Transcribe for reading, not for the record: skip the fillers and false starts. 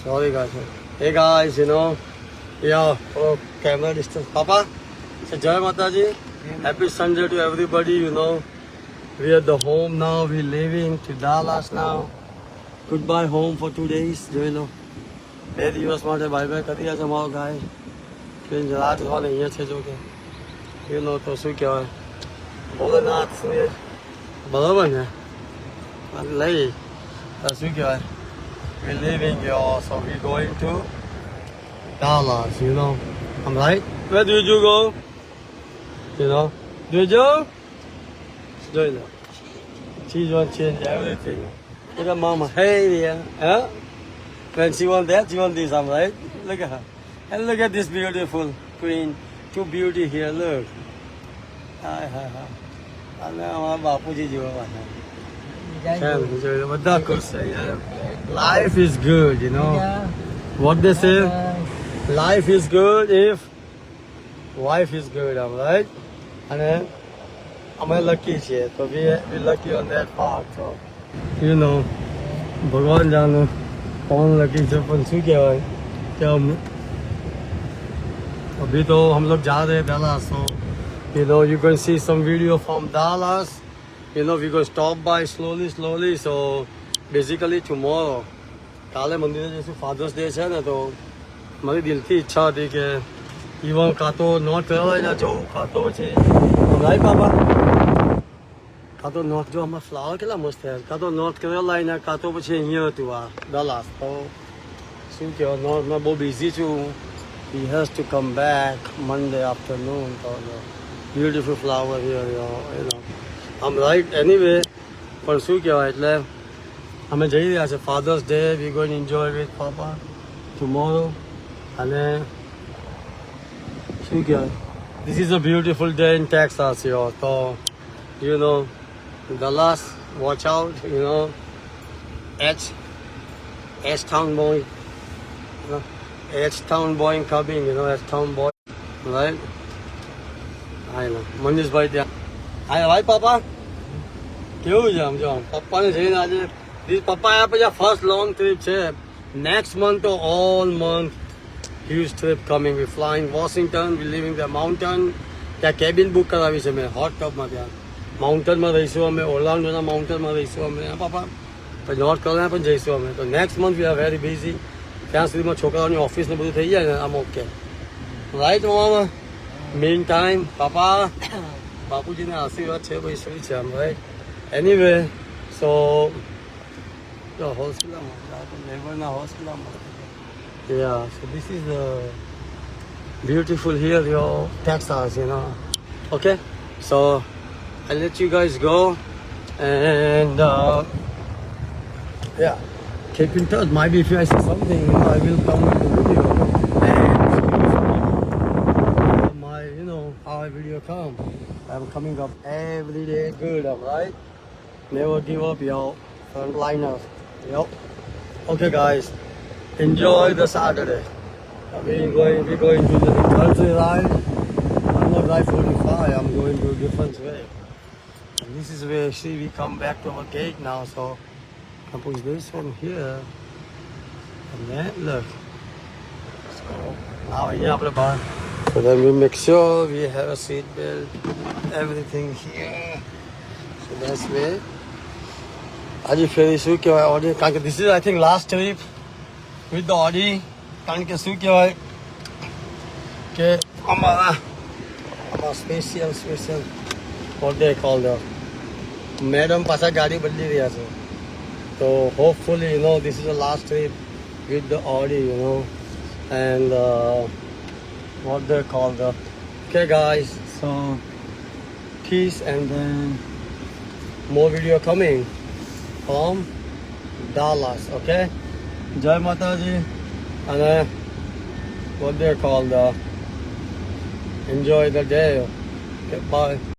Sorry guys. Hey guys, you know, yeah, for camera distance. Papa, say Jai Mataji. Happy Sunday to everybody, you know. We are at the home now. We're leaving to Dallas now. Goodbye home for 2 days. જોઈ લો 2 દિવસ માટે bye bye કરી રહ્યા છે મારો ગાય. Train રાત વાળે અહીંયા છે જો કે એ લો તો શું કહેવાય ભોલેનાથ બરાબર ને લઈ શું કહેવાય we're leaving y'all, so we're going to Dallas, you know. I'm right. Where did you go? You know, did you? Join her. She's gonna change everything. Look at mama. Hey there. Huh? When she want that, she want this, I'm right. Look at her. And look at this beautiful queen. Two beauty here, look. Hi, hi, hi. And now my bapuji jiwa wala. બધા ખુશ છે યાર. Life is good, you know. What they say? Life is good if wife is good, I'm right. અને અમે lucky છીએ તો we lucky on that part, so you know ભગવાન જાણે कौन lucky છે પણ શું કહેવાય કે अभी तो हम लोग जा रहे हैं Dallas, so you know you can see some video from Dallas. You know, we gonna stop by slowly, so basically tomorrow કાલે મંદિરે જઈશું ફાધર્સ ડે છે ને તો મારી દિલથી ઈચ્છા હતી કે ઇવન કાં તો નોર્થ કેરોલાઇના જવું કાં તો પછી રાઈટ બાબા કાં તો નોર્થ જો આમાં ફ્લાવર કેટલા મસ્ત થયા કાં તો નોર્થ કેરોલાઇના કાં તો પછી અહીંયા હતું આ ડલાસ તો શું કહેવાય નોર્થમાં બહુ બિઝી છું he has to come back Monday afternoon so beautiful flower here you know I'm right anyway પણ શું કહેવાય એટલે અમે જઈ રહ્યા છે Father's Day we going enjoy with પાપા ટુમોરો અને શું કહેવાય this is a beautiful day in Texas yo તો you know Dallas watch out you know H-Town boy you know H-Town boy coming you know H-Town boy right I know મનીષભાઈ ત્યાં હા ભાઈ પાપા કેવું છે આમ જો પપ્પાને જઈને આજે પપ્પા આ પછી ફર્સ્ટ લોંગ ટ્રીપ છે નેક્સ્ટ મંથ તો all month huge trip coming we flying Washington we living the mountain ત્યાં કેબિન બુક કરાવી છે મેં હોટ ટબમાં ત્યાં માઉન્ટનમાં રહીશું અમે ઓર્લાન્ડોના માઉન્ટનમાં રહીશું અમે પપ્પા પછી નોર્થ કેરોલાઇના પણ જઈશું અમે તો next month we are very busy ત્યાં સુધીમાં છોકરાઓની ઓફિસ ને બધું થઈ જાય ને આમ ઓકે રાઈટ મામા મીન ટાઈમ પાપા બાપુજીને આશીર્વાદ છે ભાઈ શું છે આમ રાઈટ એનીવે સો હોસ્પિટલમાં લેબરના હોસ્પિટલમાં yeah so this is beautiful here your Texas you know okay so I'll let you guys go and yeah keep in touch maybe if I see something you know I will come with the video and my you know how I video come I'm coming up every day good alright never give up yo frontliner yo okay guys enjoy the Saturday we're going to the country ride I'm not ride 45 I'm going to a different way and this is where see we come back to our gate now so I push this one here and then look let's go now yeah so then we make sure we have a seat belt everything here so that's way આજે ફેરી શું કહેવાય Audi કારણ કે this is I think last trip with the Audi કારણ કે શું કહેવાય કે અમારા special what they call the madam પાછા ગાડી બદલી રહ્યા છે તો hopefully you know this is the last trip with the Audi you know and what they call the okay guys so peace and then more video coming from Dallas okay Jai Mataji and what they call the enjoy the day okay bye